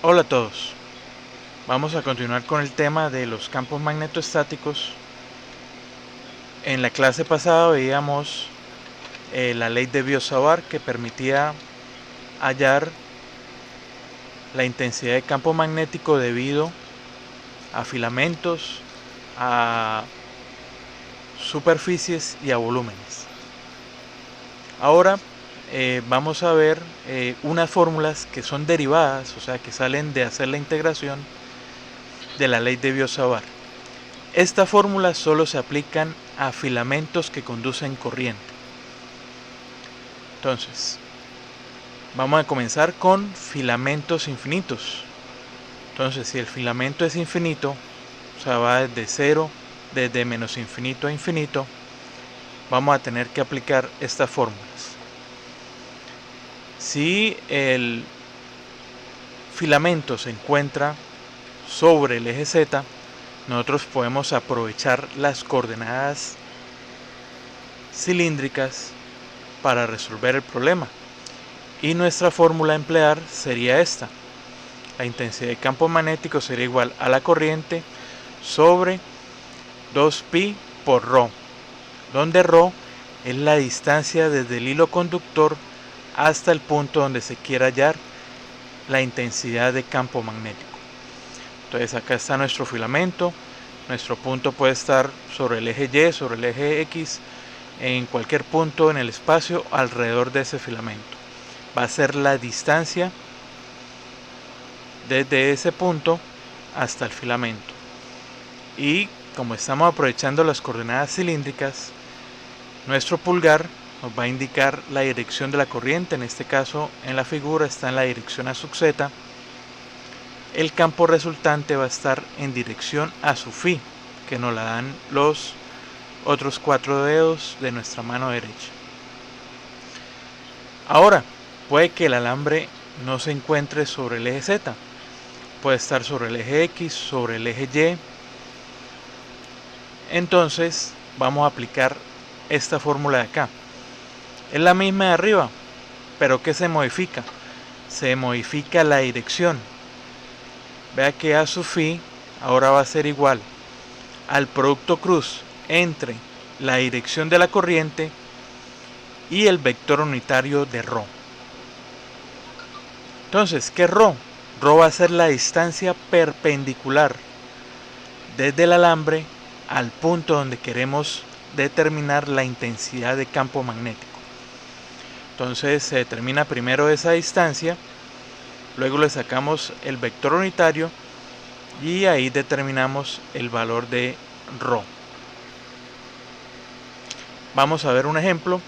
Hola a todos, vamos a continuar con el tema de los campos magnetoestáticos. En la clase pasada veíamos la ley de Biot-Savart, que permitía hallar la intensidad de campo magnético debido a filamentos, a superficies y a volúmenes. Ahora vamos a ver unas fórmulas que son derivadas, o sea que salen de hacer la integración de la ley de Biot-Savart. Estas fórmulas solo se aplican a filamentos que conducen corriente. Entonces, vamos a comenzar con filamentos infinitos. Entonces, si el filamento es infinito, o sea, va desde cero, desde menos infinito a infinito, vamos a tener que aplicar estas fórmulas. Si el filamento se encuentra sobre el eje Z, nosotros podemos aprovechar las coordenadas cilíndricas para resolver el problema. Y nuestra fórmula a emplear sería esta. La intensidad de campo magnético sería igual a la corriente sobre 2pi por ρ, donde ρ es la distancia desde el hilo conductor hasta el punto donde se quiera hallar la intensidad de campo magnético. Entonces acá está nuestro filamento. Nuestro punto puede estar sobre el eje Y, sobre el eje X, en cualquier punto en el espacio alrededor de ese filamento. Va a ser la distancia desde ese punto hasta el filamento. Y como estamos aprovechando las coordenadas cilíndricas, nuestro pulgar nos va a indicar la dirección de la corriente. En este caso, en la figura está en la dirección a sub z. El campo resultante va a estar en dirección a su phi, que nos la dan los otros 4 dedos de nuestra mano derecha. Ahora, puede que el alambre no se encuentre sobre el eje Z, puede estar sobre el eje X, sobre el eje Y. Entonces vamos a aplicar esta fórmula de acá. Es la misma de arriba, pero ¿qué se modifica? Se modifica la dirección. Vea que a sub phi ahora va a ser igual al producto cruz entre la dirección de la corriente y el vector unitario de ρ. Entonces, ¿qué es ρ? ρ va a ser la distancia perpendicular desde el alambre al punto donde queremos determinar la intensidad de campo magnético. Entonces se determina primero esa distancia, luego le sacamos el vector unitario y ahí determinamos el valor de ρ. Vamos a ver un ejemplo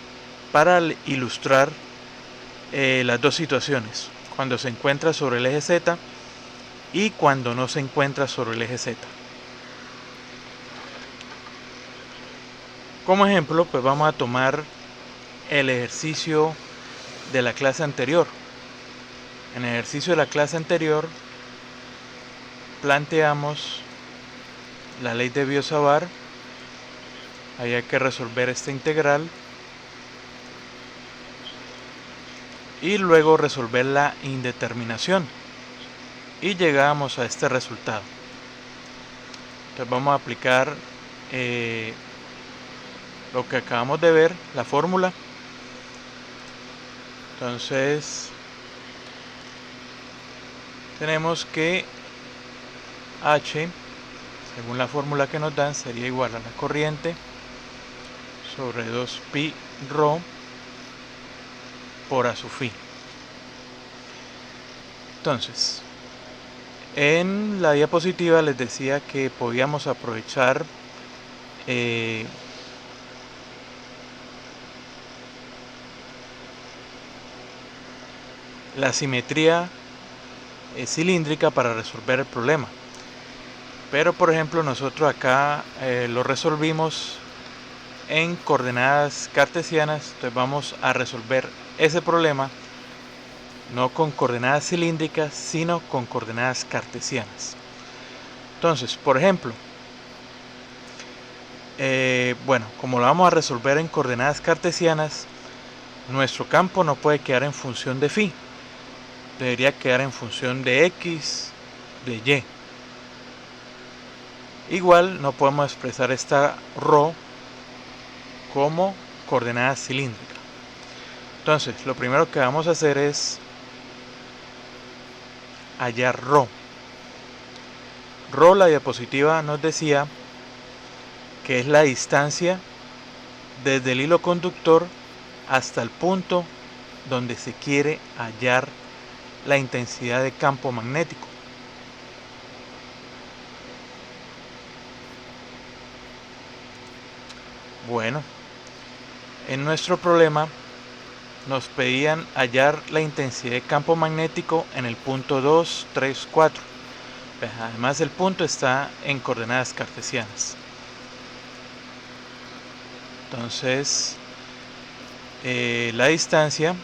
para ilustrar las dos situaciones, cuando se encuentra sobre el eje Z y cuando no se encuentra sobre el eje Z. Como ejemplo, pues vamos a tomar el ejercicio de la clase anterior. En el ejercicio de la clase anterior planteamos la ley de Biot-Savart. Había que resolver esta integral y luego resolver la indeterminación y llegamos a este resultado. Entonces vamos a aplicar lo que acabamos de ver, la fórmula. Entonces tenemos que H, según la fórmula que nos dan, sería igual a la corriente sobre 2pi ρ por a sub phi. Entonces, en la diapositiva les decía que podíamos aprovechar la simetría cilíndrica para resolver el problema. Pero por ejemplo nosotros acá lo resolvimos en coordenadas cartesianas. Entonces vamos a resolver ese problema no con coordenadas cilíndricas, sino con coordenadas cartesianas. Entonces, por ejemplo, bueno, como lo vamos a resolver en coordenadas cartesianas, nuestro campo no puede quedar en función de phi. debería quedar en función de x, de y. Igual no podemos expresar esta ρ como coordenada cilíndrica. Entonces, lo primero que vamos a hacer es hallar ρ. La diapositiva nos decía que es la distancia desde el hilo conductor hasta el punto donde se quiere hallar la intensidad de campo magnético. Bueno, en nuestro problema nos pedían hallar la intensidad de campo magnético en el punto 2, 3, 4. Además, el punto está en coordenadas cartesianas. Entonces, la distancia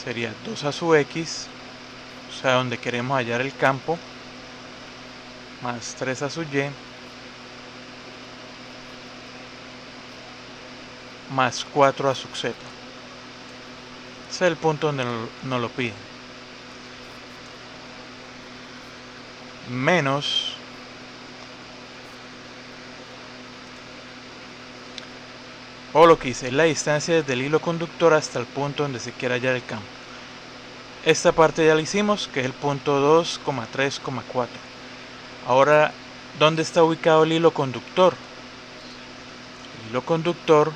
sería 2 a su x, o sea, donde queremos hallar el campo, más 3 a su y, más 4 a su z. Ese es el punto donde nos lo piden. Menos o lo que dice la distancia desde el hilo conductor hasta el punto donde se quiera hallar el campo. Esta parte ya la hicimos, que es el punto 2, 3, 4. Ahora, ¿dónde está ubicado el hilo conductor? El hilo conductor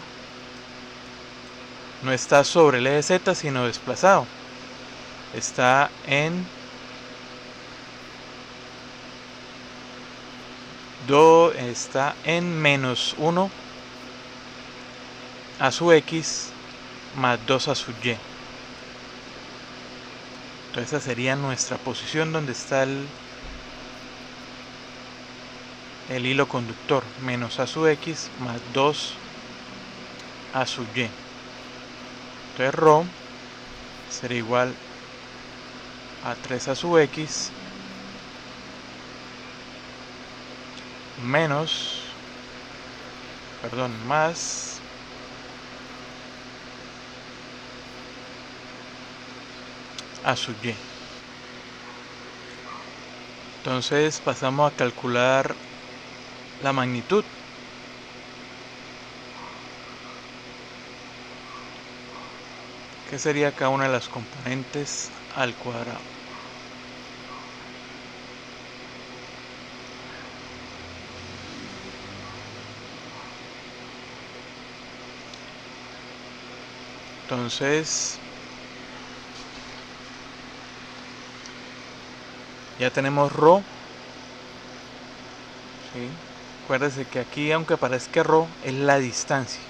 no está sobre el eje Z, sino desplazado. Está en menos 1 a su x más 2 a su y. Entonces esa sería nuestra posición donde está el hilo conductor, menos a su x más 2 a su y. Entonces ρ será igual a 3 a su x más a su y. Entonces pasamos a calcular la magnitud. ¿Qué sería cada una de las componentes al cuadrado? Entonces, ya tenemos ρ. ¿Sí? Acuérdense que aquí, aunque parezca ρ, es la distancia.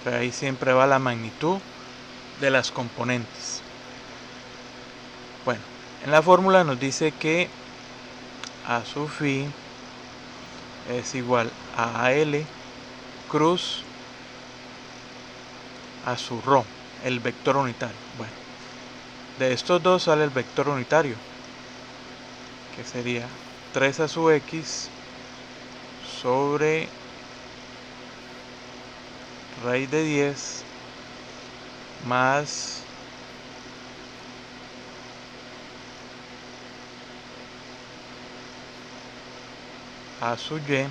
Pero ahí siempre va la magnitud de las componentes. Bueno, en la fórmula nos dice que A sub phi es igual a AL cruz a su ρ, el vector unitario. Bueno, de estos dos sale el vector unitario, que sería 3 a su x sobre raíz de 10 más a su y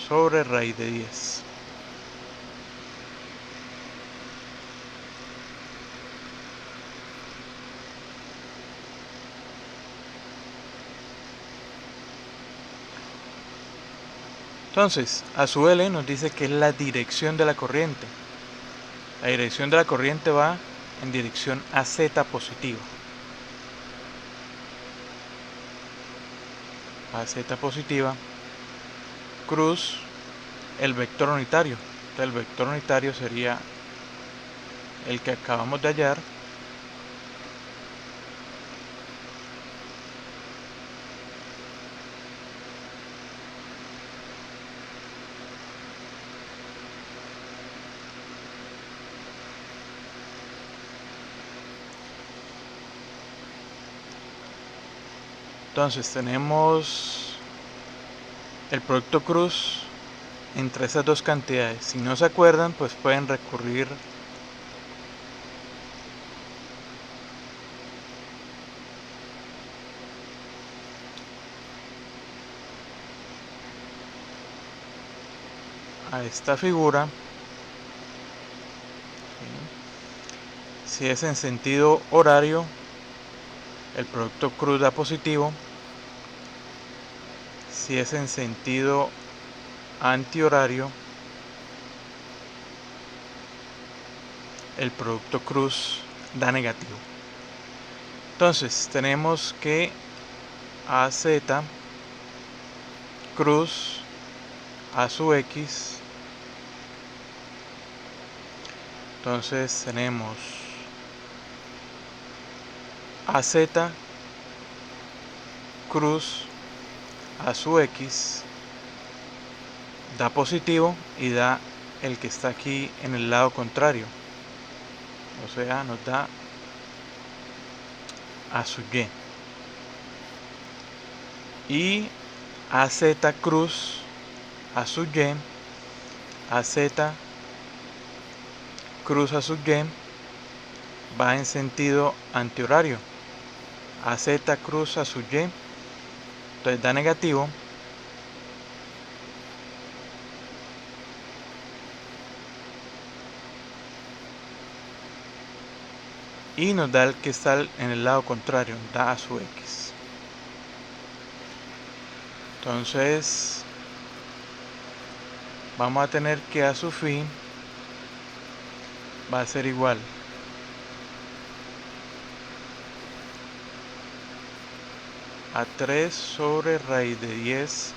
sobre raíz de 10. Entonces, a su L nos dice que es la dirección de la corriente. La dirección de la corriente va en dirección a Z positiva. A Z positiva, cruz el vector unitario. Entonces, el vector unitario sería el que acabamos de hallar. Entonces tenemos el producto cruz entre esas dos cantidades. Si no se acuerdan, pues pueden recurrir a esta figura, si es en sentido horario, el producto cruz da positivo. Si es en sentido antihorario, el producto cruz da negativo. Entonces tenemos que AZ cruz a su X. Entonces tenemos AZ cruz a su X da positivo y da el que está aquí en el lado contrario, o sea, nos da a su Y AZ cruz a su Y, AZ cruz a su Y va en sentido antihorario. AZ cruz a su Y, entonces da negativo. Y nos da el que está en el lado contrario, da a su X. Entonces vamos a tener que a su phi va a ser igual a 3 sobre raíz de 10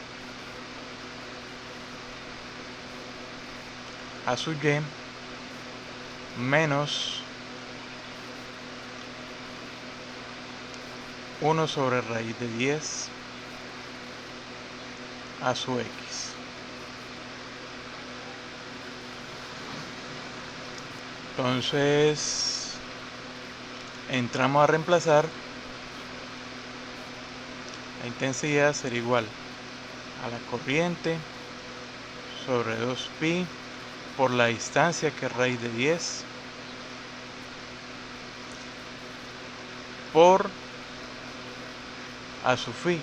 a su Y menos 1 sobre raíz de 10 a su X. Entonces entramos a reemplazar. La intensidad será igual a la corriente sobre 2pi por la distancia, que es raíz de 10, por a su phi,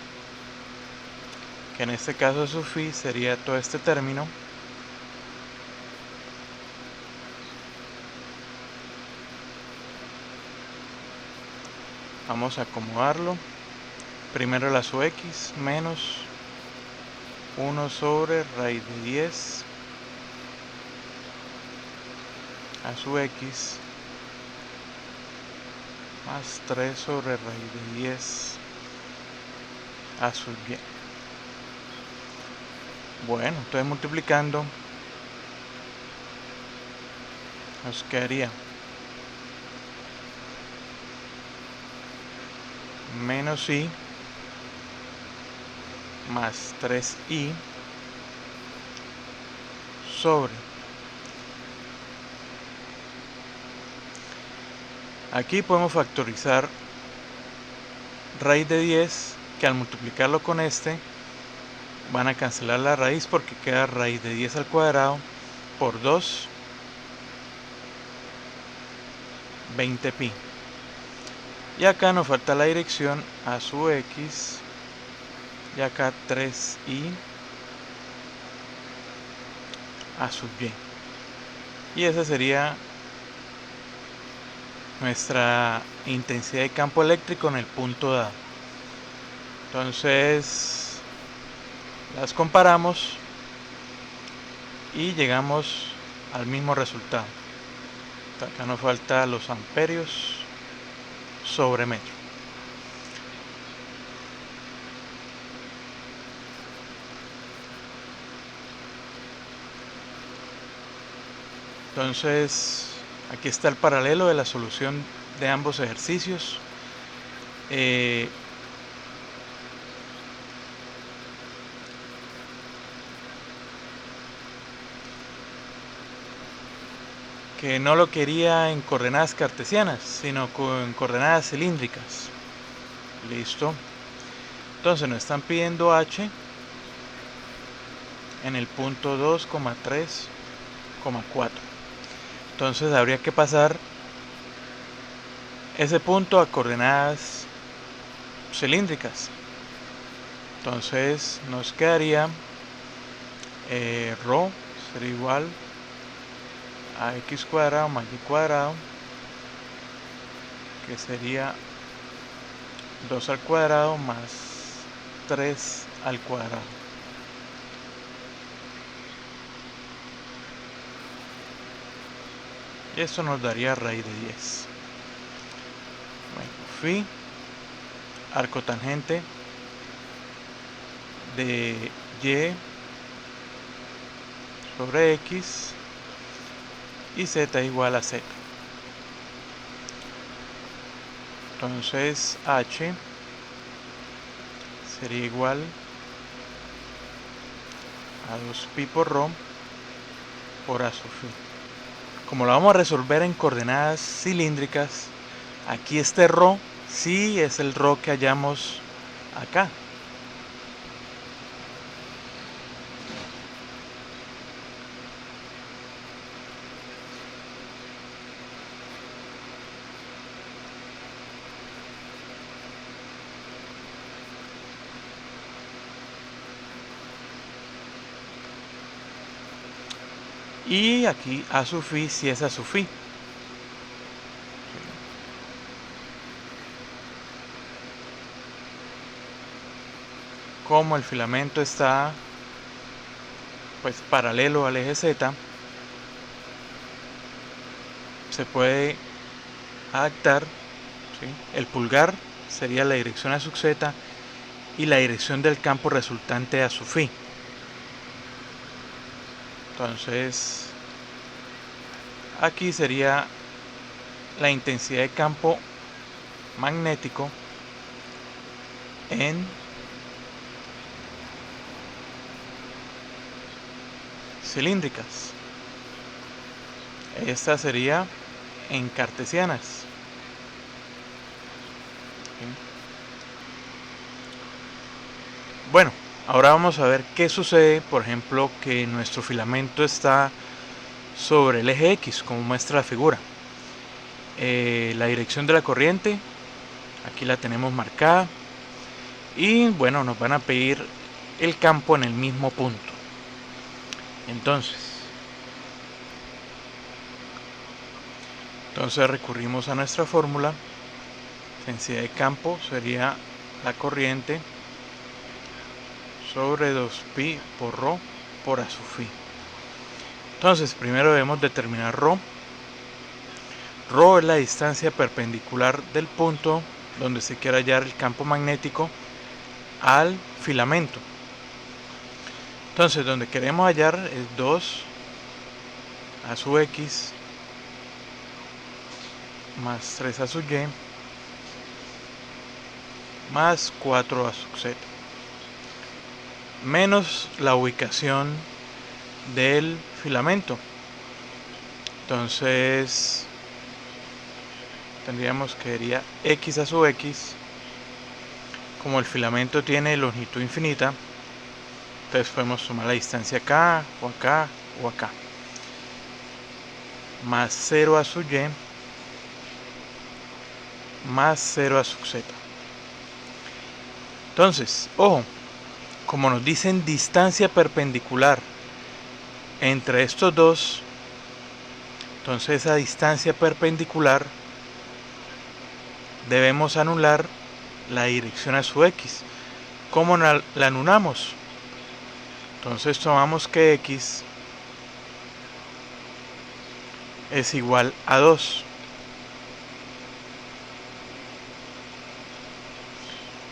que en este caso su phi sería todo este término, vamos a acomodarlo. Primero la su X menos 1 sobre raíz de 10 a su X más 3 sobre raíz de 10 a su Y. Bueno, entonces multiplicando nos quedaría menos I más 3i sobre, aquí podemos factorizar raíz de 10, que al multiplicarlo con este van a cancelar la raíz porque queda raíz de 10 al cuadrado por 2, 20pi. Y acá nos falta la dirección a su X, y acá 3i a su Y. Y esa sería nuestra intensidad de campo eléctrico en el punto dado. Entonces las comparamos y llegamos al mismo resultado. Acá nos falta los amperios sobre metro. Entonces aquí está el paralelo de la solución de ambos ejercicios. Que no lo quería en coordenadas cartesianas, sino en coordenadas cilíndricas. Listo. Entonces nos están pidiendo h en el punto 2,3,4. Entonces habría que pasar ese punto a coordenadas cilíndricas. Entonces nos quedaría ρ será igual a x cuadrado más y cuadrado, que sería 2 al cuadrado más 3 al cuadrado. Y eso nos daría raíz de 10. Bueno, phi, arco tangente de y sobre x y z igual a z. Entonces h sería igual a 2pi por rho por a sub phi. Como lo vamos a resolver en coordenadas cilíndricas, aquí este rho sí es el rho que hallamos acá. Y aquí a sub phi sí es a sub phi. Como el filamento está pues paralelo al eje Z, se puede adaptar, ¿sí? El pulgar sería la dirección a sub Z y la dirección del campo resultante a sub phi. Entonces aquí sería la intensidad de campo magnético en cilíndricas. Esta sería en cartesianas. Bueno, ahora vamos a ver qué sucede, por ejemplo, que nuestro filamento está sobre el eje X, como muestra la figura. La dirección de la corriente, aquí la tenemos marcada. Y bueno, nos van a pedir el campo en el mismo punto. Entonces recurrimos a nuestra fórmula. Densidad de campo sería la corriente sobre 2pi por rho por a sub phi. Entonces primero debemos determinar rho. Rho es la distancia perpendicular del punto donde se quiere hallar el campo magnético al filamento. Entonces donde queremos hallar es 2 a sub x más 3 a sub y más 4 a sub z, menos la ubicación del filamento. Entonces tendríamos que sería x a sub x. Como el filamento tiene longitud infinita, entonces podemos sumar la distancia acá o acá o acá, más 0 a sub y más 0 a sub z. Entonces, ojo, como nos dicen distancia perpendicular entre estos dos, entonces esa distancia perpendicular debemos anular la dirección a sub x. ¿Cómo la anulamos? Entonces tomamos que x es igual a 2.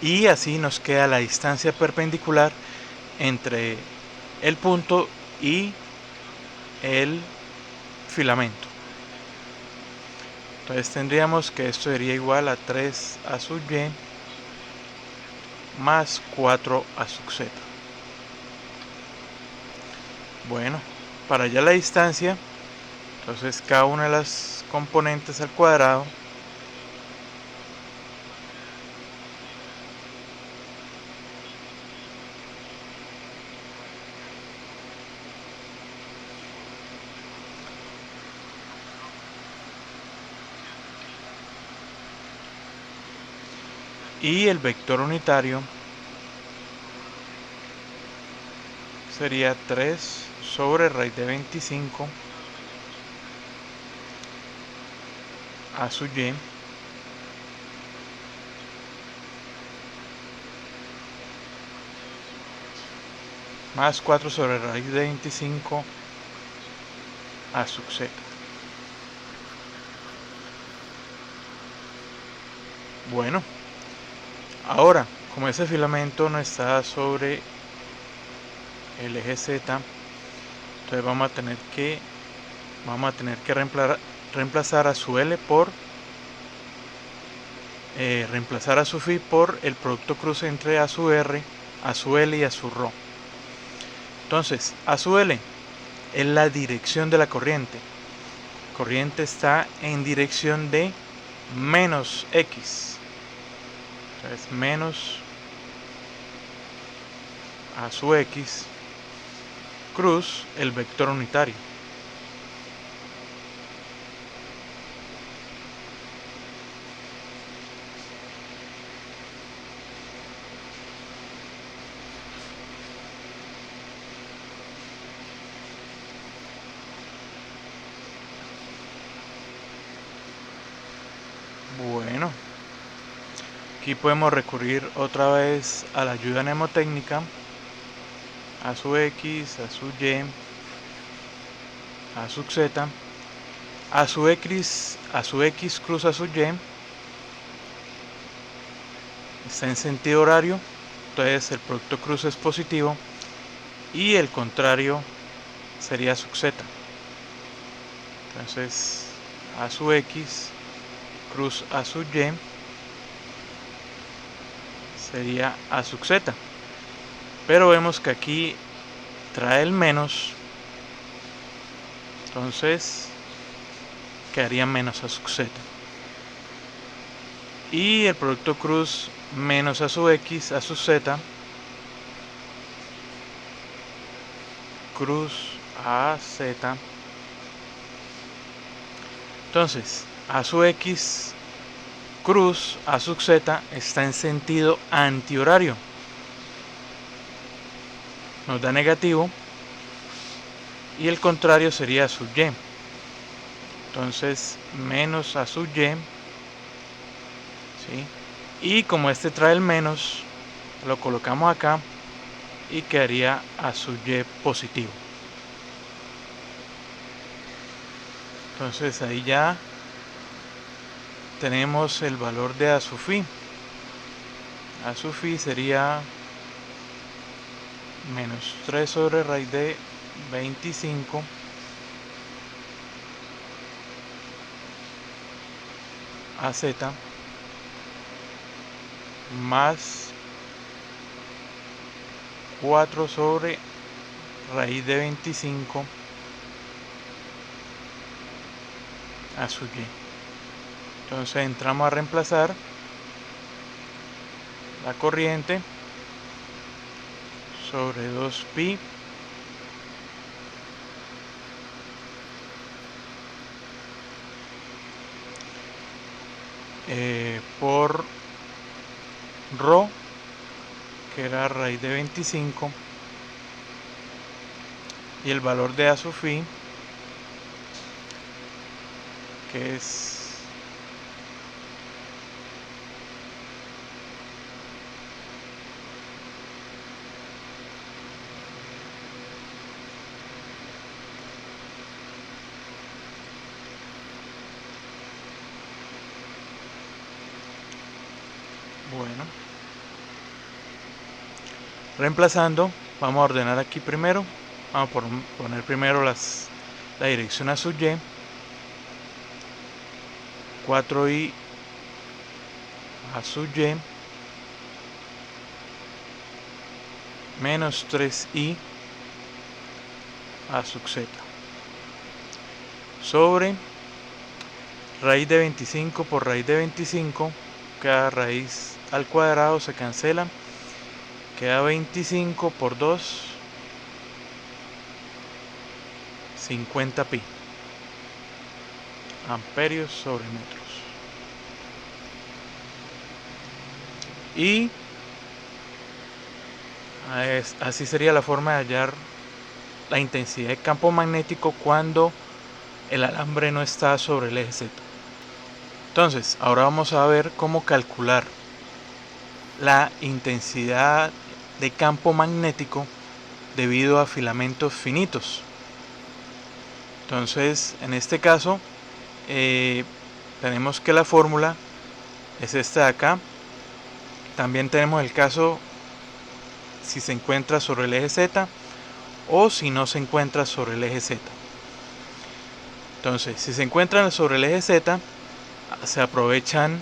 Y así nos queda la distancia perpendicular entre el punto y el filamento. Entonces tendríamos que esto sería igual a 3 a sub y más 4 a sub z. Bueno, para hallar la distancia, entonces cada una de las componentes al cuadrado y el vector unitario sería 3 sobre raíz de 25 a su y más 4 sobre raíz de 25 a sub z. Bueno, ahora, como ese filamento no está sobre el eje z, entonces vamos a tener que reemplazar a su L por reemplazar a su phi por el producto cruce entre a su R, a su L y a su ρ. Entonces, a su L es la dirección de la corriente. La corriente está en dirección de menos X. Entonces, menos a su X cruz el vector unitario. Bueno, aquí podemos recurrir otra vez a la ayuda mnemotécnica, a su X, a su Y, a su Z, a su X cruz a su Y, está en sentido horario, entonces el producto cruce es positivo y el contrario sería sub Z. Entonces a su X cruz a su Y sería a sub Z, pero vemos que aquí trae el menos, entonces quedaría menos a sub Z, y el producto cruz menos a su X a su Z cruz a Z. Entonces a su X cruz a sub Z está en sentido antihorario, nos da negativo, y el contrario sería a sub Y. Entonces menos a sub Y, ¿sí? Y como este trae el menos, lo colocamos acá y quedaría a sub Y positivo. Entonces ahí ya tenemos el valor de a sub phi. A sub phi sería menos 3 sobre raíz de 25 a z más 4 sobre raíz de 25 a sub y. Entonces entramos a reemplazar la corriente sobre 2pi por ρ, que era raíz de 25, y el valor de a sub phi, que es bueno. Reemplazando, vamos a ordenar aquí primero. Vamos a poner primero la dirección a sub y. 4i a sub y menos 3i a sub z sobre raíz de 25 por raíz de 25, cada raíz al cuadrado se cancela, queda 25 por 2, 50 pi amperios sobre metros. Y así sería la forma de hallar la intensidad de campo magnético cuando el alambre no está sobre el eje Z. Entonces, ahora vamos a ver cómo calcular la intensidad de campo magnético debido a filamentos finitos. Entonces, en este caso, tenemos que la fórmula es esta de acá. También tenemos el caso si se encuentra sobre el eje Z o si no se encuentra sobre el eje Z. Entonces, si se encuentran sobre el eje Z, se aprovechan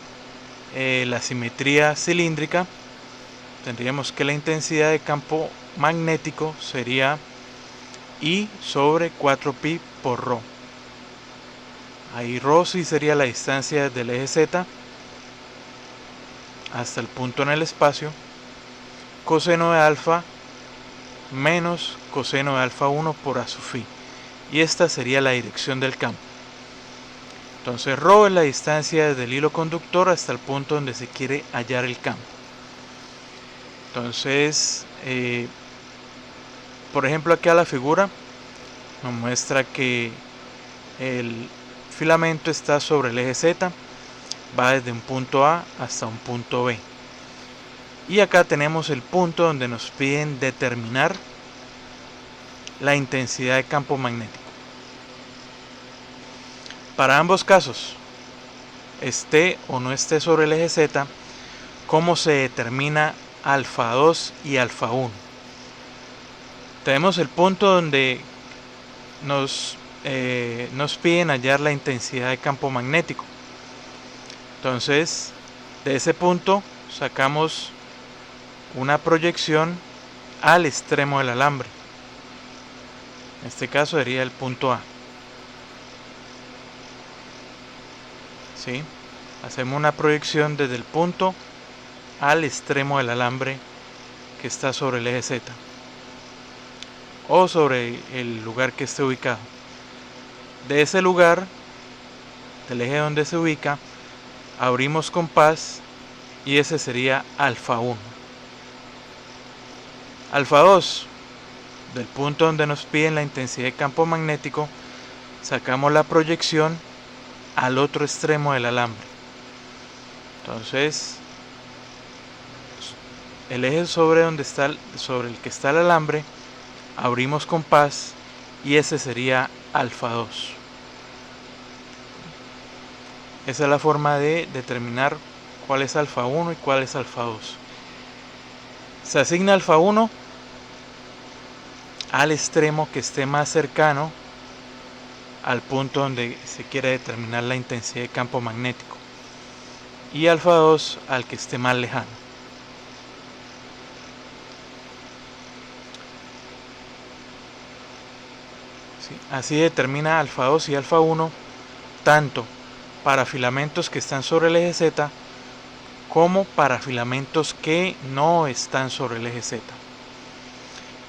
la simetría cilíndrica. Tendríamos que la intensidad de campo magnético sería I sobre 4pi por ρ. Ahí ρ sí sería la distancia del eje Z hasta el punto en el espacio, coseno de alfa menos coseno de alfa 1 por a sub phi. Y esta sería la dirección del campo. Entonces ρ es la distancia desde el hilo conductor hasta el punto donde se quiere hallar el campo. Entonces, por ejemplo, aquí a la figura nos muestra que el filamento está sobre el eje Z, va desde un punto A hasta un punto B. Y acá tenemos el punto donde nos piden determinar la intensidad de campo magnético. Para ambos casos, esté o no esté sobre el eje Z, ¿cómo se determina alfa 2 y alfa 1? Tenemos el punto donde nos piden hallar la intensidad de campo magnético. Entonces, de ese punto sacamos una proyección al extremo del alambre. En este caso sería el punto A. ¿Sí? Hacemos una proyección desde el punto al extremo del alambre que está sobre el eje Z o sobre el lugar que esté ubicado. De ese lugar, del eje donde se ubica, abrimos compás y ese sería alfa 1. Alfa 2, del punto donde nos piden la intensidad de campo magnético, sacamos la proyección al otro extremo del alambre. Entonces, el eje sobre el que está el alambre, abrimos compás y ese sería alfa 2. Esa es la forma de determinar cuál es alfa 1 y cuál es alfa 2. Se asigna alfa 1 al extremo que esté más cercano al punto donde se quiere determinar la intensidad de campo magnético, y alfa 2 al que esté más lejano. ¿Sí? Así determina alfa 2 y alfa 1 tanto para filamentos que están sobre el eje Z como para filamentos que no están sobre el eje Z.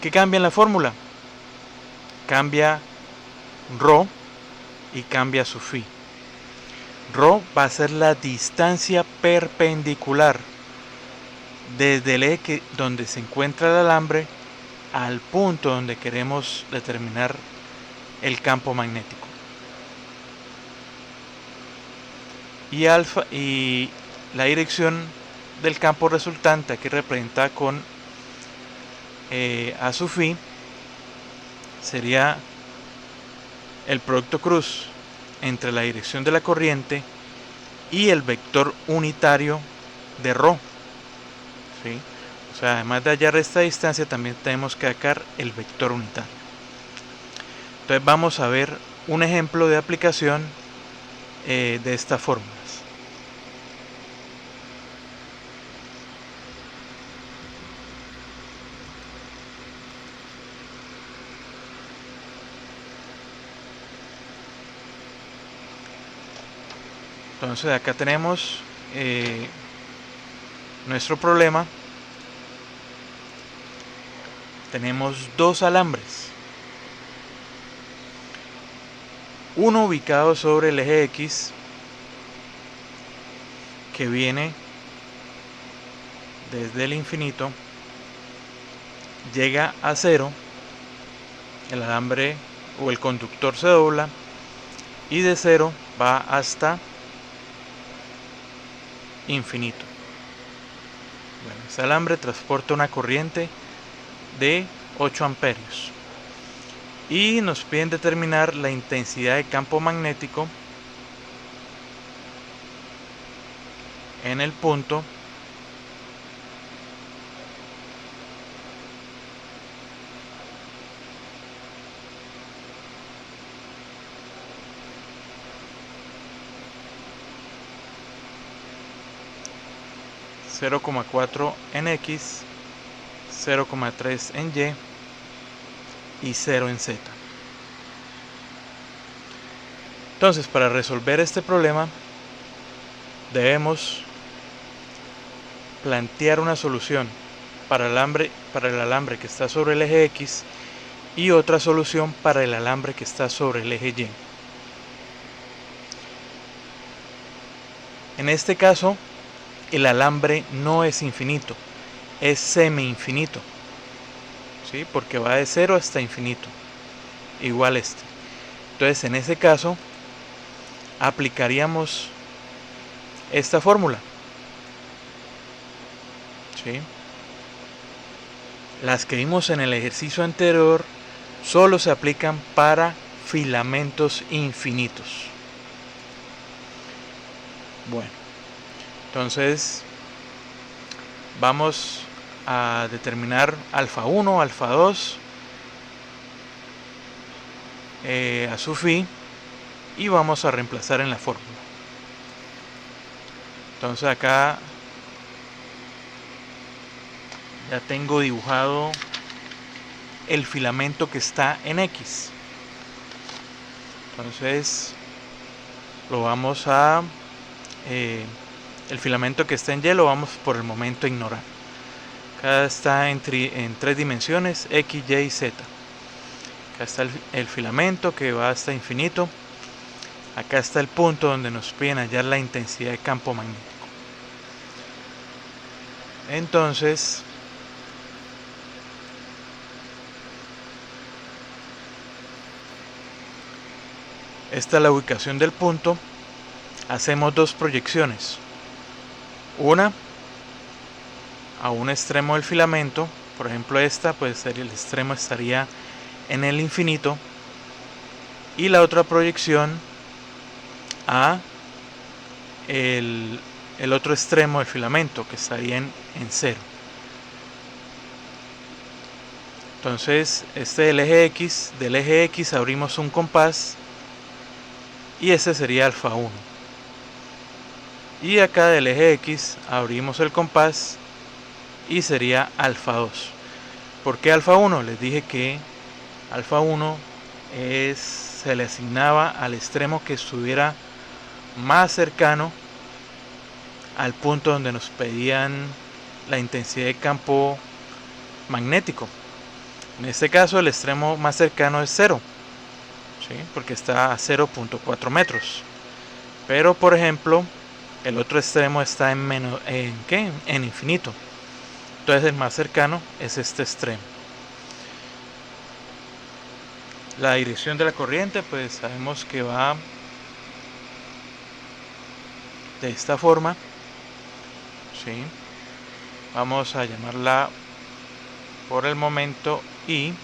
¿Qué cambia en la fórmula? Cambia ρ y cambia su phi. ρ va a ser la distancia perpendicular desde el eje donde se encuentra el alambre al punto donde queremos determinar el campo magnético. Y la dirección del campo resultante, aquí representada con a sub phi, sería el producto cruz entre la dirección de la corriente y el vector unitario de ρ. ¿Sí? O sea, además de hallar esta distancia, también tenemos que sacar el vector unitario. Entonces vamos a ver un ejemplo de aplicación de estas fórmulas. Entonces acá tenemos nuestro problema. Tenemos dos alambres, uno ubicado sobre el eje X, que viene desde el infinito, llega a 0 el alambre o el conductor se dobla y de 0 va hasta infinito. Bueno, este alambre transporta una corriente de 8 amperios y nos piden determinar la intensidad de campo magnético en el punto (0,4 en X, 0,3 en Y y 0 en Z. Entonces, para resolver este problema debemos plantear una solución para el alambre que está sobre el eje X y otra solución para el alambre que está sobre el eje Y. En este caso, el alambre no es infinito, es semi-infinito, ¿sí? Porque va de 0 hasta infinito, igual este. Entonces, en ese caso, aplicaríamos esta fórmula, ¿sí? Las que vimos en el ejercicio anterior solo se aplican para filamentos infinitos. Bueno, entonces vamos a determinar alfa 1, alfa 2 a su phi y vamos a reemplazar en la fórmula. Entonces acá ya tengo dibujado el filamento que está en X. Entonces lo vamos a el filamento que está en Y lo vamos por el momento a ignorar. Acá está en 3 dimensiones, X, Y y Z. Acá está el filamento que va hasta infinito. Acá está el punto donde nos piden hallar la intensidad de campo magnético. Entonces, esta es la ubicación del punto. Hacemos dos proyecciones. Una a un extremo del filamento, por ejemplo esta, pues el extremo estaría en el infinito, y la otra proyección a el otro extremo del filamento, que estaría en 0. Entonces del eje X abrimos un compás y ese sería alfa 1. Y acá del eje X abrimos el compás y sería alfa 2. ¿Por qué alfa 1? Les dije que alfa 1 se le asignaba al extremo que estuviera más cercano al punto donde nos pedían la intensidad de campo magnético. En este caso el extremo más cercano es 0, ¿sí? Porque está a 0.4 metros. Pero por ejemplo, el otro extremo está en infinito. Entonces el más cercano es este extremo. La dirección de la corriente, pues sabemos que va de esta forma, ¿sí? Vamos a llamarla por el momento I.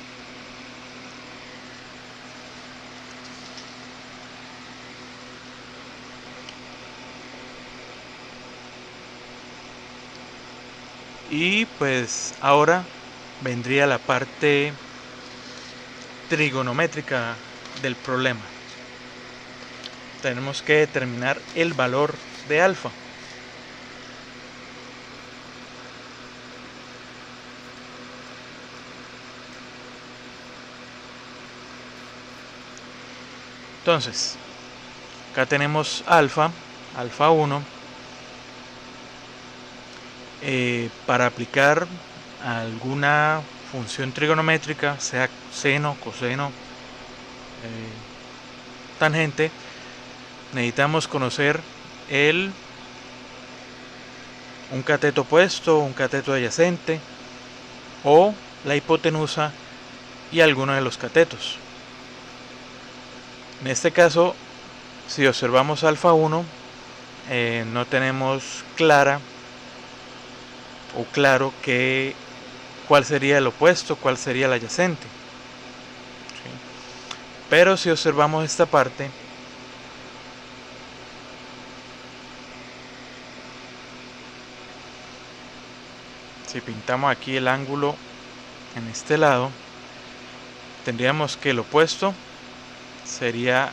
Y pues ahora vendría la parte trigonométrica del problema. Tenemos que determinar el valor de alfa. Entonces, acá tenemos alfa 1. Para aplicar alguna función trigonométrica, sea seno, coseno, tangente, necesitamos conocer un cateto opuesto, un cateto adyacente o la hipotenusa y alguno de los catetos. En este caso, si observamos alfa 1, no tenemos claro cuál sería el opuesto, cuál sería el adyacente. ¿Sí? Pero si observamos esta parte, si pintamos aquí el ángulo en este lado, tendríamos que el opuesto sería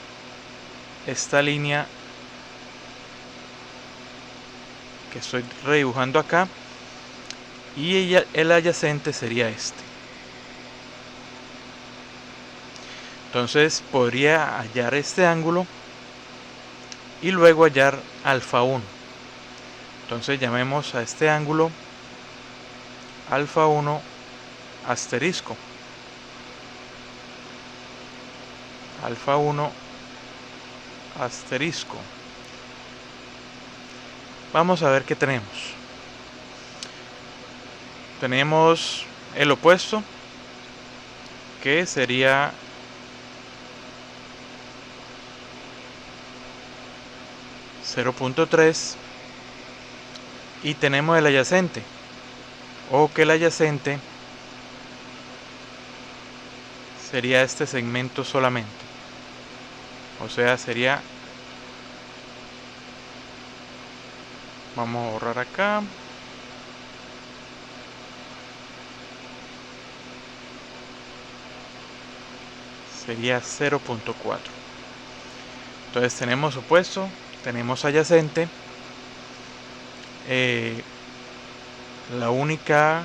esta línea que estoy redibujando acá, y el adyacente sería este. Entonces podría hallar este ángulo y luego hallar alfa 1. Entonces llamemos a este ángulo alfa 1 asterisco. Alfa 1 asterisco. Vamos a ver qué tenemos. Tenemos el opuesto, que sería .3, y tenemos el adyacente, o que el adyacente sería este segmento solamente, o sea, sería, vamos a borrar acá, sería 0.4. entonces tenemos opuesto, tenemos adyacente. La única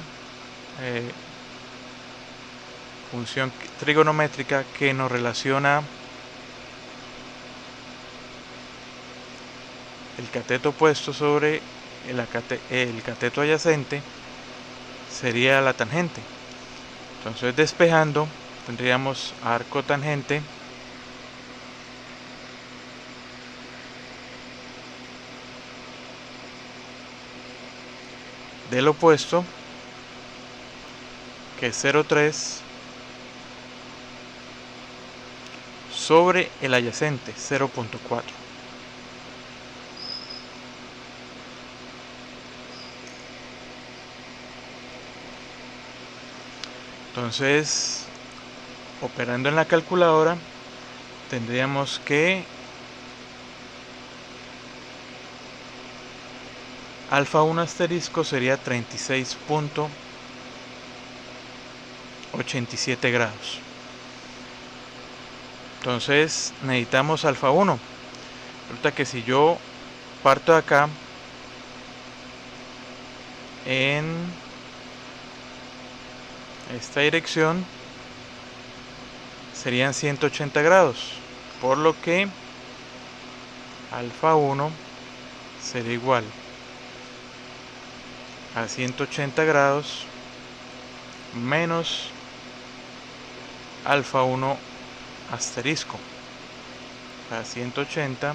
función trigonométrica que nos relaciona el cateto opuesto sobre el cateto adyacente sería la tangente. Entonces, despejando, tendríamos arco tangente del opuesto, que es 0.3, sobre el adyacente 0.4. Entonces, operando en la calculadora, tendríamos que alfa 1 asterisco sería 36.87 grados. Entonces necesitamos alfa 1. Resulta que si yo parto de acá en esta dirección, serían 180 grados, por lo que alfa 1 sería igual a 180 grados menos alfa 1 asterisco, a 180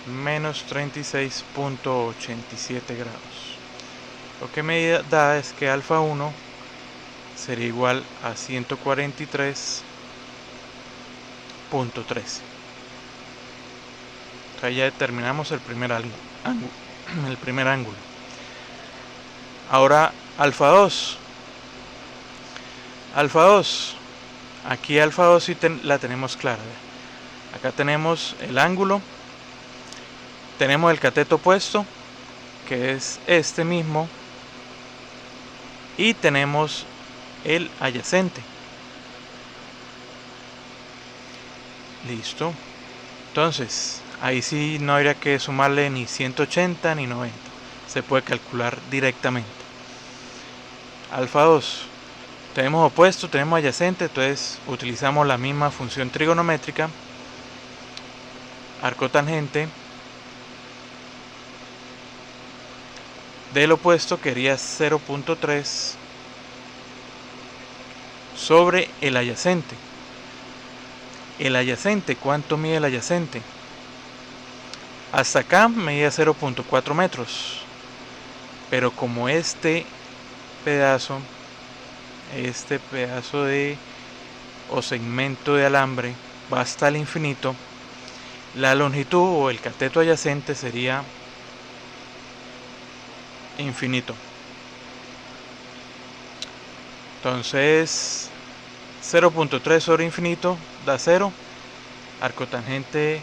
menos 36.87 grados. Lo que me da es que alfa 1 sería igual a 143.13. Entonces ya determinamos el primer ángulo. Ahora alfa 2. Aquí alfa 2 sí la tenemos clara. Acá tenemos el ángulo, tenemos el cateto opuesto, que es este mismo, y tenemos el adyacente. Listo. Entonces, ahí sí no habría que sumarle ni 180 ni 90. Se puede calcular directamente. Alfa 2. Tenemos opuesto, tenemos adyacente, entonces utilizamos la misma función trigonométrica. Arco tangente del opuesto quería 0.3 sobre el adyacente. El adyacente, ¿cuánto mide el adyacente? Hasta acá medía 0.4 metros, pero como este pedazo este pedazo de o segmento de alambre va hasta el infinito, la longitud o el cateto adyacente sería infinito. Entonces 0.3 sobre infinito da 0, arco tangente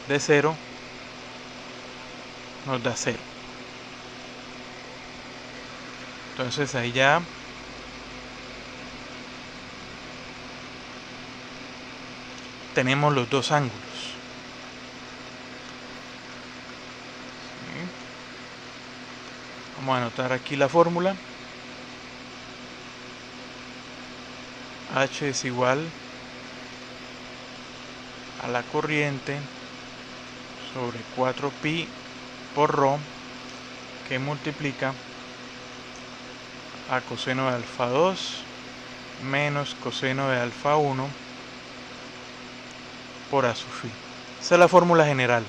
de 0 nos da 0. Entonces ahí ya tenemos los dos ángulos. ¿Sí? Vamos a anotar aquí la fórmula. H es igual a la corriente sobre 4pi por ρ, que multiplica a coseno de alfa 2 menos coseno de alfa 1 por a sub phi. Esa es la fórmula general.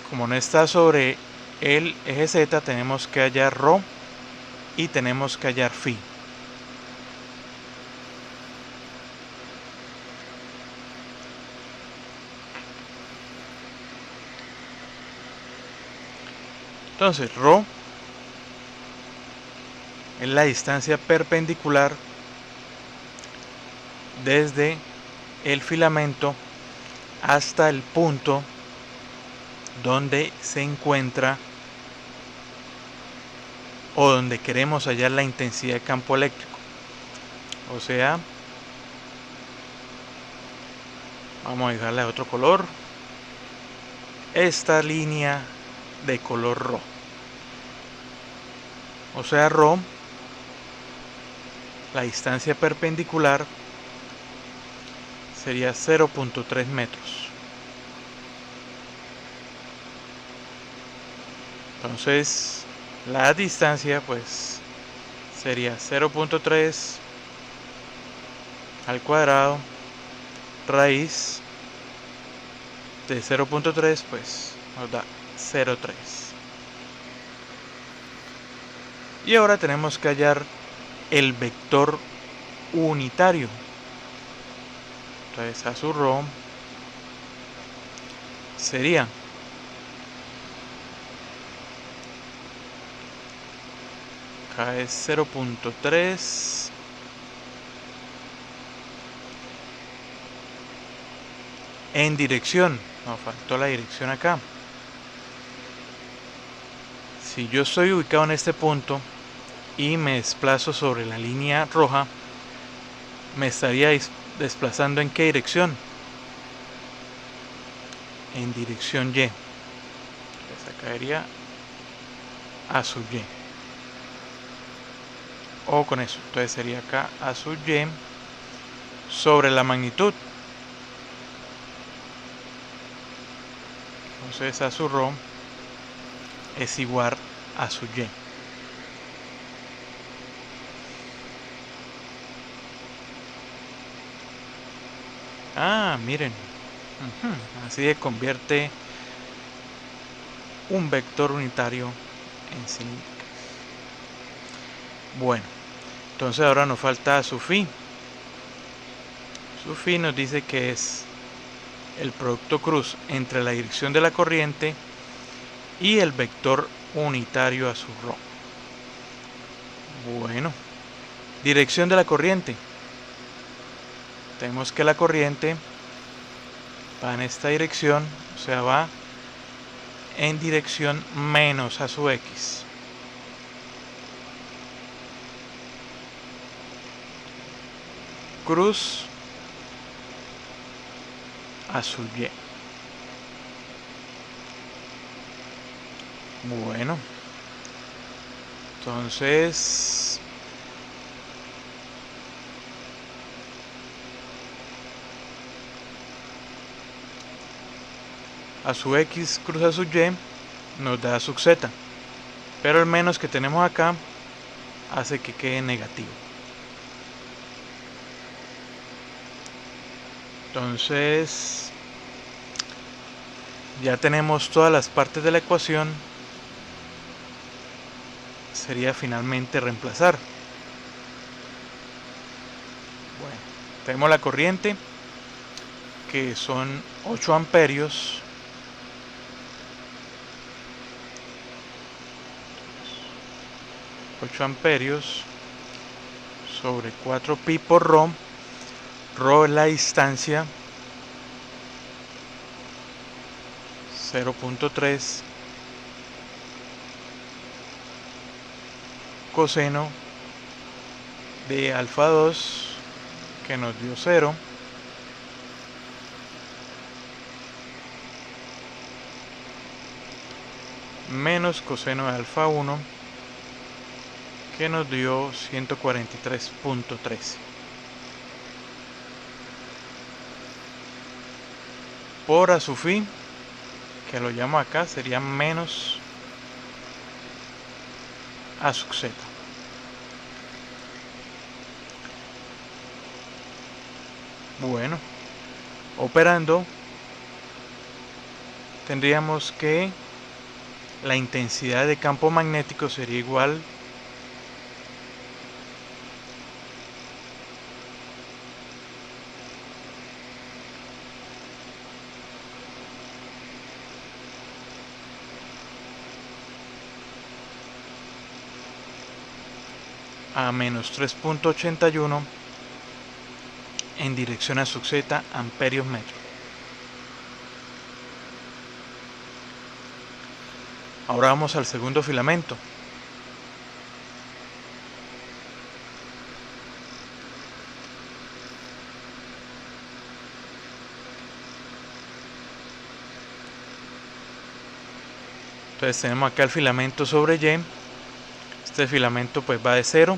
Como no está sobre el eje z, tenemos que hallar ρ y tenemos que hallar phi. Entonces ρ es la distancia perpendicular desde el filamento hasta el punto donde se encuentra o donde queremos hallar la intensidad de campo eléctrico. O sea, vamos a dejarle otro color, esta línea de color rojo. O sea, ρ, la distancia perpendicular sería 0.3 metros. Entonces la distancia pues sería 0.3 al cuadrado raíz de 0.3, pues nos da 0.3. Y ahora tenemos que hallar el vector unitario. Entonces a su ρ sería acá es 0.3 en dirección, nos faltó la dirección acá. Si yo estoy ubicado en este punto y me desplazo sobre la línea roja, me estaría desplazando ¿en qué dirección? En dirección Y. Entonces acá iría a sub Y. O con eso, entonces sería acá a sub Y sobre la magnitud. Entonces a sub ρ es igual a sub Y. Miren, así se convierte un vector unitario en cilíndricas. Bueno, entonces ahora nos falta su phi. Su phi nos dice que es el producto cruz entre la dirección de la corriente y el vector unitario a su ρ. Bueno, dirección de la corriente. Tenemos que la corriente va en esta dirección, o sea, va en dirección menos a su x. Cruz a su y. Bueno, entonces a su x cruz a su y nos da su z, pero el menos que tenemos acá hace que quede negativo. Entonces ya tenemos todas las partes de la ecuación. Sería finalmente reemplazar. Tenemos la corriente, que son 8 amperios. Sobre 4 pi por rho. Rho es la distancia, 0.3 coseno de alfa 2, que nos dio 0, menos coseno de alfa 1, que nos dio 143.13. Por a su fin, que lo llamo acá, sería menos a sub z. Bueno, operando, tendríamos que la intensidad de campo magnético sería igual a menos 3.81 en dirección a sub z amperios metro. Ahora vamos al segundo filamento. Entonces tenemos acá el filamento sobre Y. Este filamento pues va de 0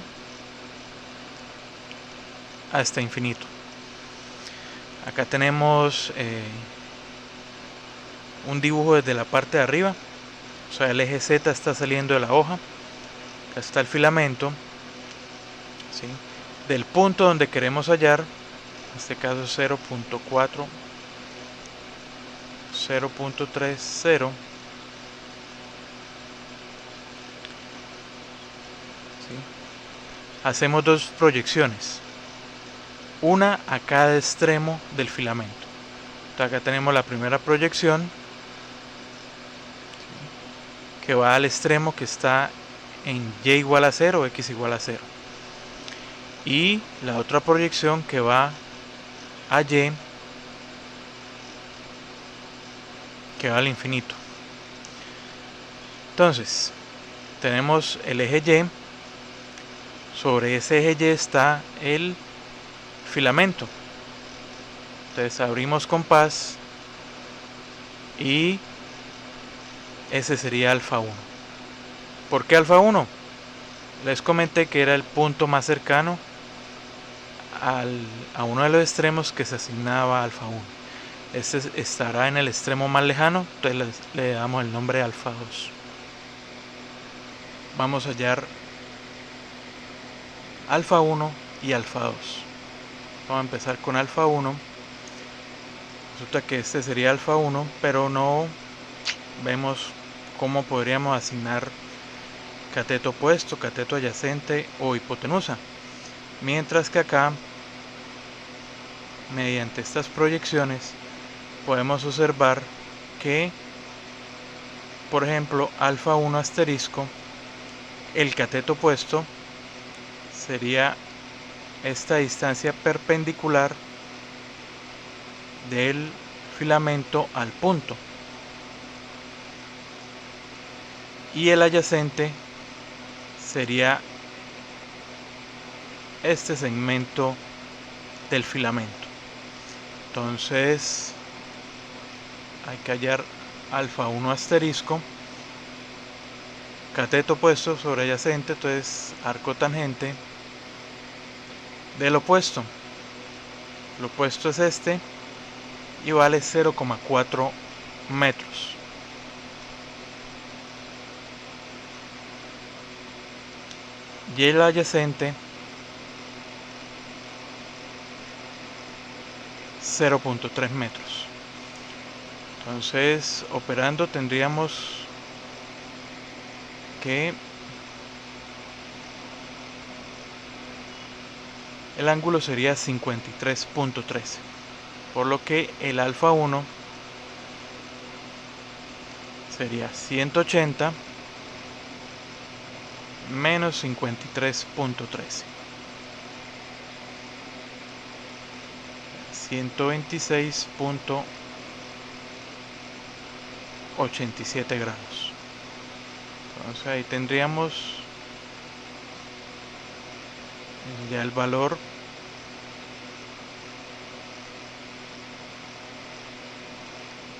hasta infinito. Acá tenemos un dibujo desde la parte de arriba. O sea, el eje Z está saliendo de la hoja. Acá está el filamento, ¿sí? Del punto donde queremos hallar, en este caso 0.4, 0.30. Hacemos dos proyecciones, una a cada extremo del filamento. Entonces acá tenemos la primera proyección, que va al extremo que está en Y igual a 0 o X igual a 0. Y la otra proyección que va a Y, que va al infinito. Entonces, tenemos el eje Y. Sobre ese eje Y está el filamento. Entonces abrimos compás y ese sería alfa 1. ¿Por qué alfa 1? Les comenté que era el punto más cercano a uno de los extremos que se asignaba alfa 1. Este estará en el extremo más lejano, entonces le damos el nombre alfa 2. Vamos a hallar alfa 1 y alfa 2. Vamos a empezar con alfa 1. Resulta que este sería alfa 1, pero no vemos cómo podríamos asignar cateto opuesto, cateto adyacente o hipotenusa. Mientras que acá, mediante estas proyecciones, podemos observar que, por ejemplo, alfa 1 asterisco, el cateto opuesto sería esta distancia perpendicular del filamento al punto, y el adyacente sería este segmento del filamento. Entonces hay que hallar alfa 1 asterisco, cateto opuesto sobre adyacente, entonces arco tangente del opuesto. El opuesto es este y vale 0,4 metros. Y el adyacente 0.3 metros. Entonces, operando tendríamos que el ángulo sería 53.13, por lo que el alfa 1 sería 180 menos 53.13, 126.87 grados. Entonces ahí tendríamos ya el valor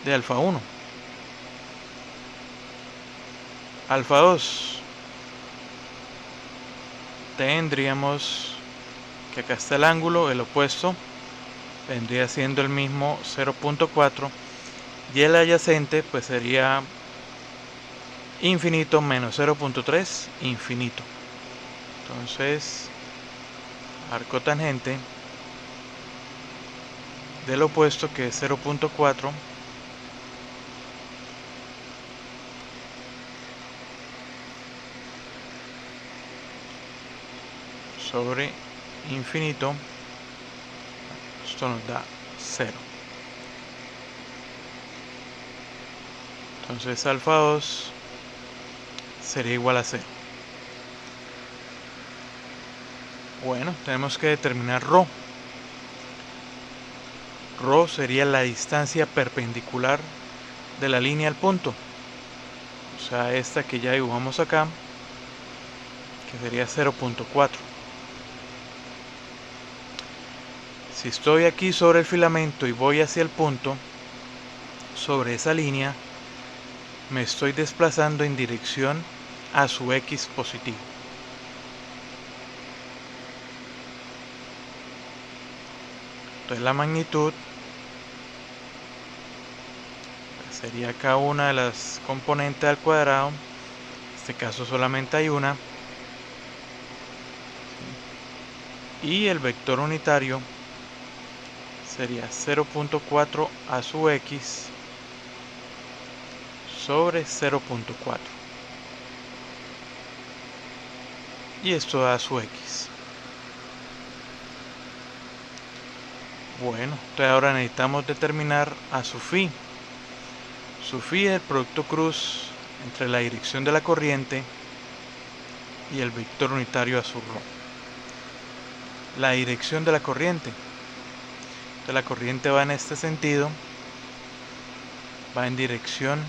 de alfa 1. Alfa 2 tendríamos que acá está el ángulo, el opuesto vendría siendo el mismo 0.4, y el adyacente pues sería infinito menos 0.3 infinito. Entonces arco tangente del opuesto, que es 0.4, sobre infinito, esto nos da 0. Entonces alfa 2 sería igual a 0. Bueno, tenemos que determinar ρ. Ρ sería la distancia perpendicular de la línea al punto, o sea, esta que ya dibujamos acá, que sería 0.4. Si estoy aquí sobre el filamento y voy hacia el punto, sobre esa línea, me estoy desplazando en dirección a su x positivo. Entonces la magnitud sería cada una de las componentes al cuadrado, en este caso solamente hay una, y el vector unitario sería 0.4 a su x sobre 0.4, y esto da su x. Bueno, entonces ahora necesitamos determinar a su phi. Su phi es el producto cruz entre la dirección de la corriente y el vector unitario a su ρ. La dirección de la corriente. Entonces la corriente va en este sentido, va en dirección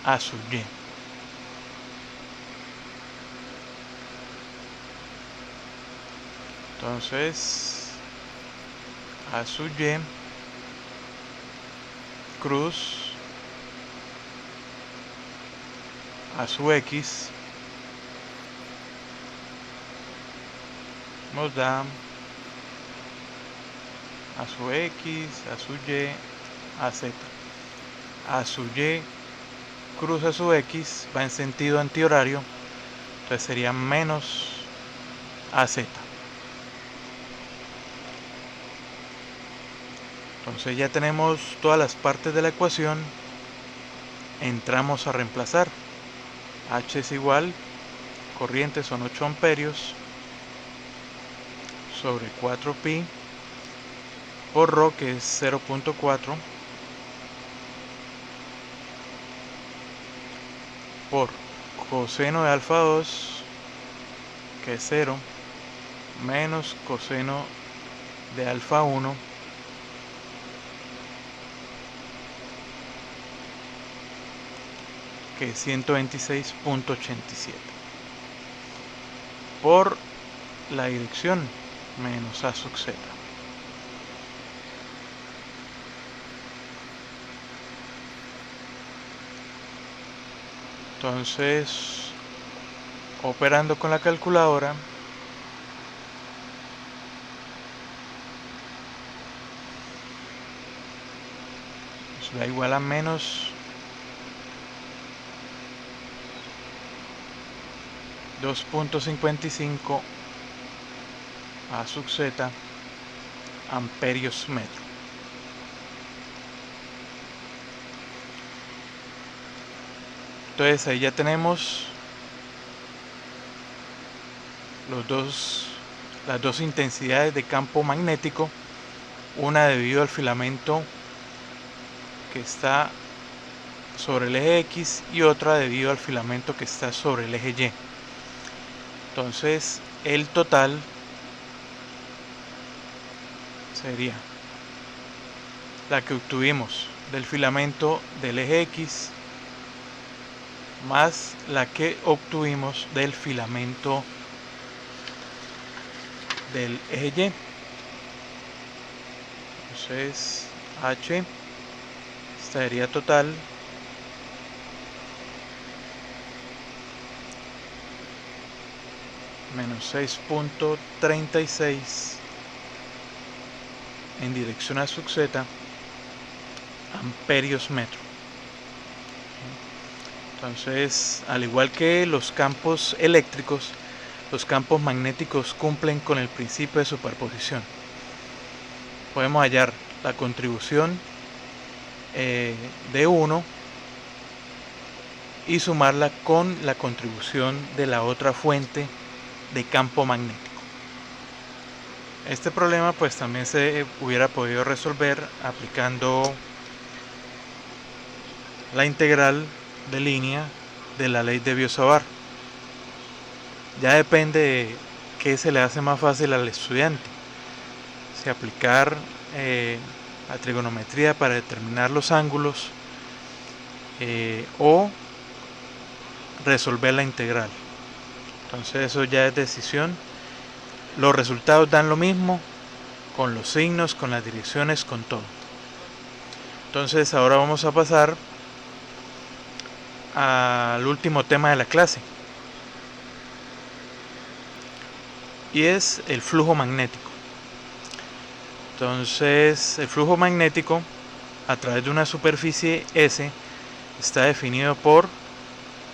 a su y. Entonces a su y cruz a su x nos da a su x, a su y, a z. A su y cruz a su x va en sentido antihorario, entonces sería menos az. Entonces ya tenemos todas las partes de la ecuación, entramos a reemplazar. H es igual, corriente son 8 amperios, sobre 4pi, por ρ, que es 0.4, por coseno de alfa 2, que es 0, menos coseno de alfa 1, que es 126.87, por la dirección menos a sub z. Entonces, operando con la calculadora, nos da igual a menos 2.55 a sub z amperios metro. Entonces ahí ya tenemos los dos las dos intensidades de campo magnético, una debido al filamento que está sobre el eje X y otra debido al filamento que está sobre el eje Y. Entonces el total sería la que obtuvimos del filamento del eje X más la que obtuvimos del filamento del eje Y. Entonces H sería total menos 6.36 en dirección a sub z amperios metro. Entonces, al igual que los campos eléctricos, los campos magnéticos cumplen con el principio de superposición. Podemos hallar la contribución de uno y sumarla con la contribución de la otra fuente de campo magnético. Este problema pues también se hubiera podido resolver aplicando la integral de línea de la ley de Biot-Savart. Ya depende de qué se le hace más fácil al estudiante, si aplicar la trigonometría para determinar los ángulos o resolver la integral. Entonces eso ya es decisión. Los resultados dan lo mismo, con los signos, con las direcciones, con todo. Entonces ahora vamos a pasar al último tema de la clase, y es el flujo magnético. Entonces el flujo magnético a través de una superficie S está definido por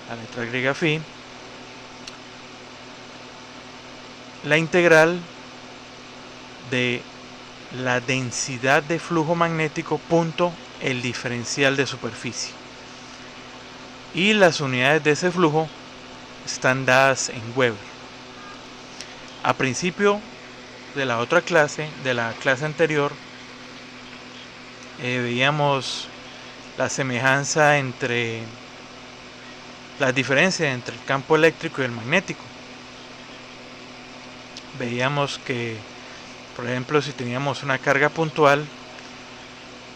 la letra griega phi, la integral de la densidad de flujo magnético punto el diferencial de superficie, y las unidades de ese flujo están dadas en Weber. A principio de la otra clase, de la clase anterior, veíamos la semejanza entre las diferencias entre el campo eléctrico y el magnético. Veíamos que, por ejemplo, si teníamos una carga puntual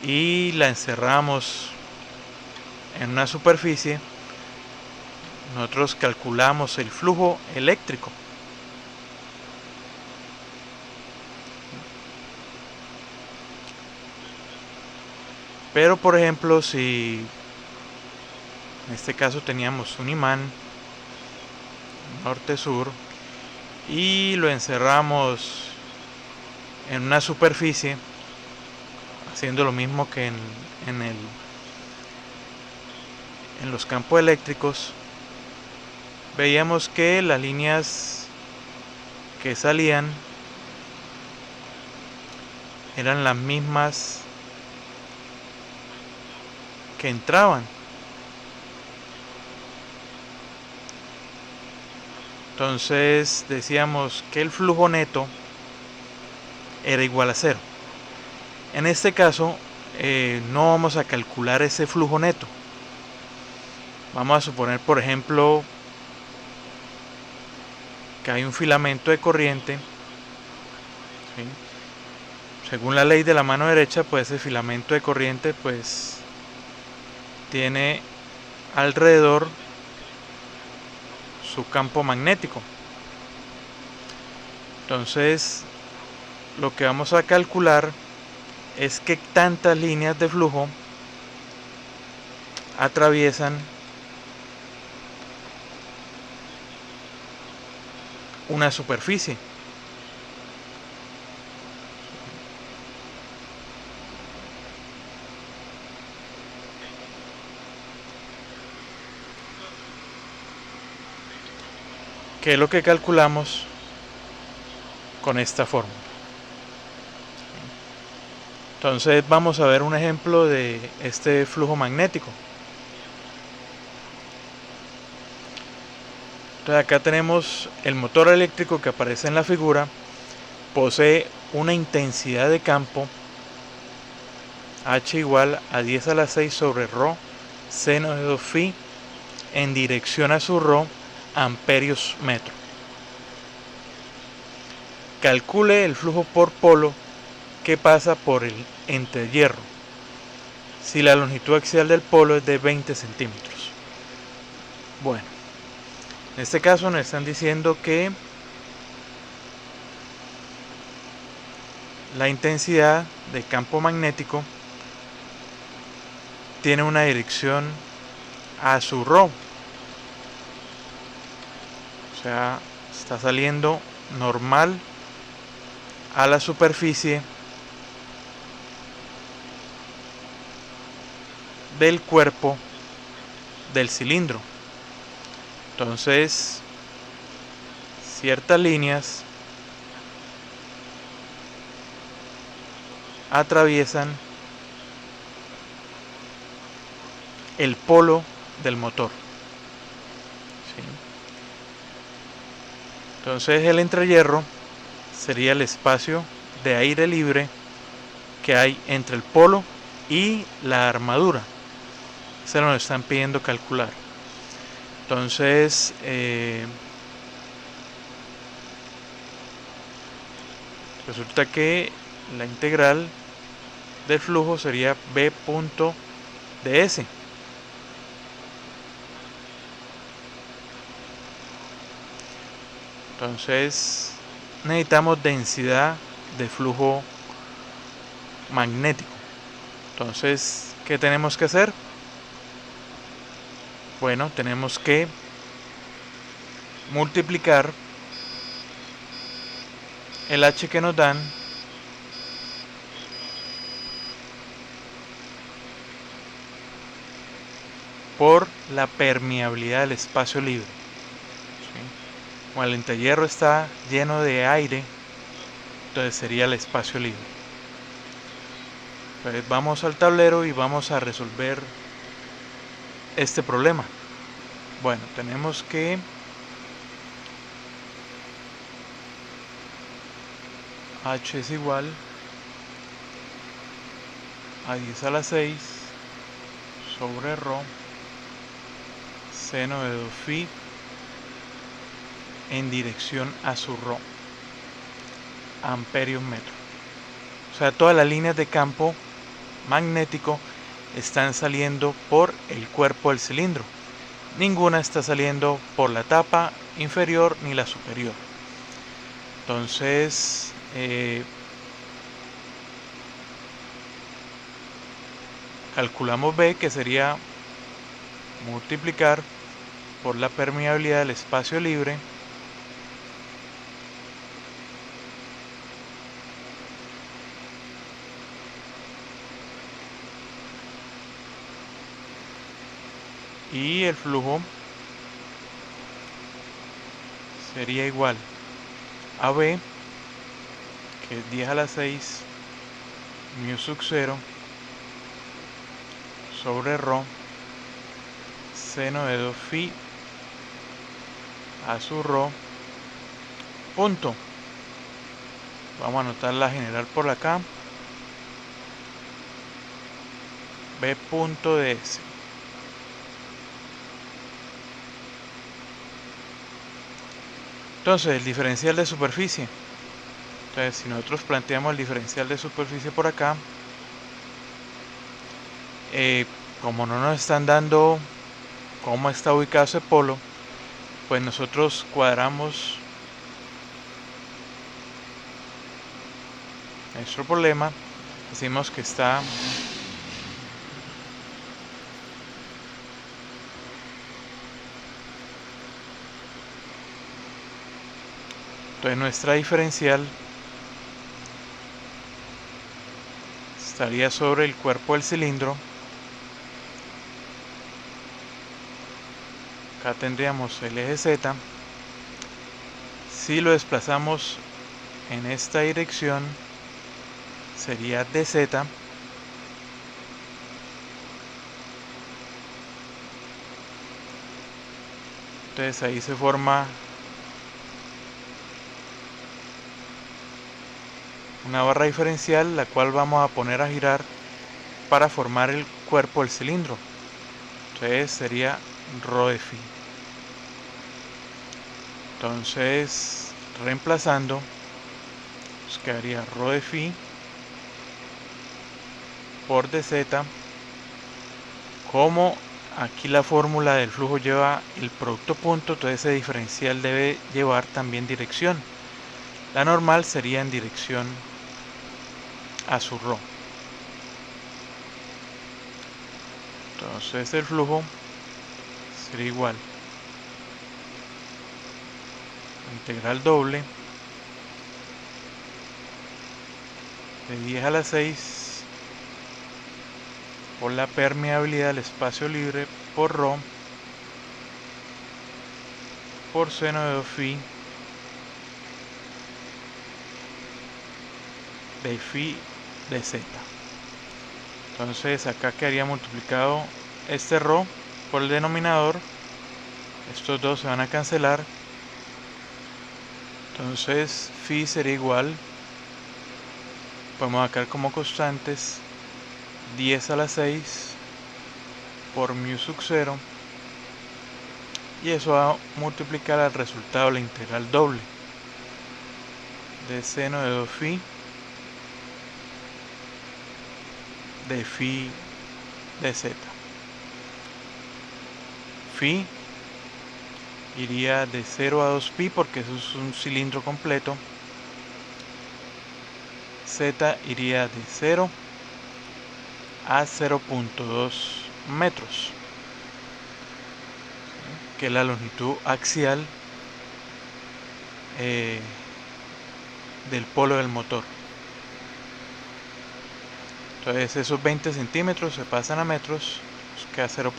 y la encerramos en una superficie, nosotros calculamos el flujo eléctrico. Pero por ejemplo, si en este caso teníamos un imán norte-sur y lo encerramos en una superficie, haciendo lo mismo que en los campos eléctricos, veíamos que las líneas que salían eran las mismas que entraban. Entonces decíamos que el flujo neto era igual a 0. En este caso no vamos a calcular ese flujo neto. Vamos a suponer, por ejemplo, que hay un filamento de corriente, ¿sí? Según la ley de la mano derecha, pues el filamento de corriente pues tiene alrededor su campo magnético. Entonces lo que vamos a calcular es qué tantas líneas de flujo atraviesan una superficie. Que es lo que calculamos con esta fórmula. Entonces vamos a ver un ejemplo de este flujo magnético. Entonces acá tenemos el motor eléctrico que aparece en la figura posee una intensidad de campo H igual a 10 a la 6 sobre ρ seno de 2 phi en dirección a su ρ amperios metro. Calcule el flujo por polo que pasa por el entrehierro si la longitud axial del polo es de 20 centímetros. Bueno, en este caso nos están diciendo que la intensidad de campo magnético tiene una dirección a su ρ, o sea, está saliendo normal a la superficie del cuerpo del cilindro. Entonces, ciertas líneas atraviesan el polo del motor. ¿Sí? Entonces el entrehierro sería el espacio de aire libre que hay entre el polo y la armadura. Se nos están pidiendo calcular. Entonces resulta que la integral del flujo sería B punto ds. Entonces necesitamos densidad de flujo magnético. Entonces, ¿qué tenemos que hacer? Bueno, tenemos que multiplicar el H que nos dan por la permeabilidad del espacio libre. ¿Sí? Como el entrehierro está lleno de aire, entonces sería el espacio libre. Pues vamos al tablero y vamos a resolver este problema. Bueno, tenemos que H es igual a 10 a la 6 sobre ρ seno de 2 phi en dirección a su ρ amperios metro. O sea, todas las líneas de campo magnético están saliendo por el cuerpo del cilindro. Ninguna está saliendo por la tapa inferior ni la superior. Entonces, calculamos B, que sería multiplicar por la permeabilidad del espacio libre y el flujo sería igual a B, que es 10 a la 6 mu sub 0 sobre ρ seno de 2 phi a su ρ punto. Vamos a anotar la general por acá, B punto ds. Entonces, el diferencial de superficie. Entonces, si nosotros planteamos el diferencial de superficie por acá, como no nos están dando cómo está ubicado ese polo, pues nosotros cuadramos nuestro problema, decimos que está entonces nuestra diferencial estaría sobre el cuerpo del cilindro. Acá tendríamos el eje Z. Si lo desplazamos en esta dirección, sería dz. Entonces ahí se forma una barra diferencial, la cual vamos a poner a girar para formar el cuerpo del cilindro. Entonces sería Rho de phi. Entonces, reemplazando, nos quedaría Rho de phi por dz. Como aquí la fórmula del flujo lleva el producto punto, entonces ese diferencial debe llevar también dirección. La normal sería en dirección a su Rho. Entonces el flujo sería igual integral doble de 10 a la 6 por la permeabilidad del espacio libre por Rho por seno de 2 phi de phi de z. Entonces acá quedaría multiplicado este Rho por el denominador. Estos dos se van a cancelar. Entonces phi sería igual, podemos sacar como constantes 10 a la 6 por mu sub 0, y eso va a multiplicar al resultado de la integral doble de seno de 2 phi de phi de z. Phi iría de 0 a 2 pi porque eso es un cilindro completo. Z iría de 0 a 0.2 metros, que es la longitud axial del polo del motor. Entonces esos 20 centímetros se pasan a metros, nos queda 0.2.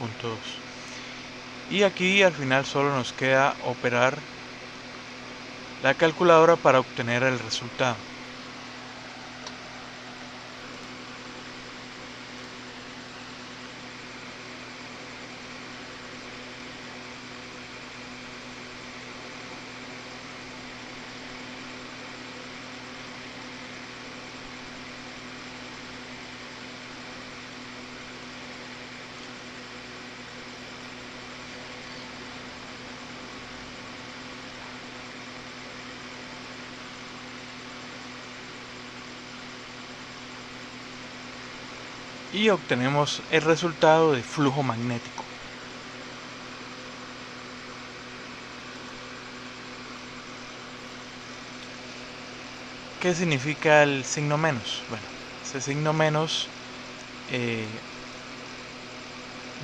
Y aquí al final solo nos queda operar la calculadora para obtener el resultado. Y obtenemos el resultado de flujo magnético. ¿Qué significa el signo menos? Bueno, ese signo menos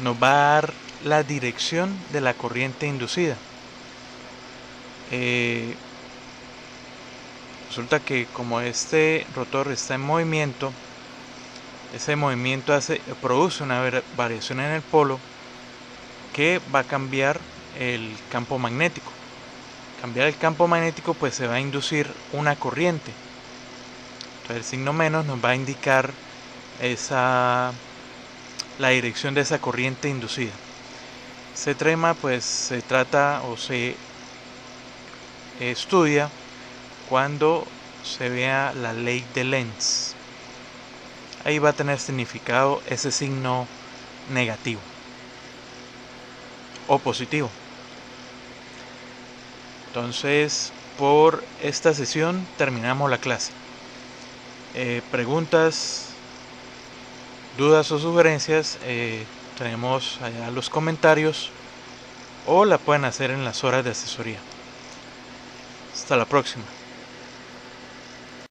nos va a dar la dirección de la corriente inducida. Resulta que como este rotor está en movimiento, ese movimiento produce una variación en el polo que va a cambiar el campo magnético. Cambiar el campo magnético, pues se va a inducir una corriente. Entonces el signo menos nos va a indicar la dirección de esa corriente inducida. Ese tema pues se trata o se estudia cuando se vea la ley de Lenz. Ahí va a tener significado ese signo negativo o positivo. Entonces, por esta sesión terminamos la clase. Preguntas, dudas o sugerencias, tenemos allá los comentarios o la pueden hacer en las horas de asesoría. Hasta la próxima.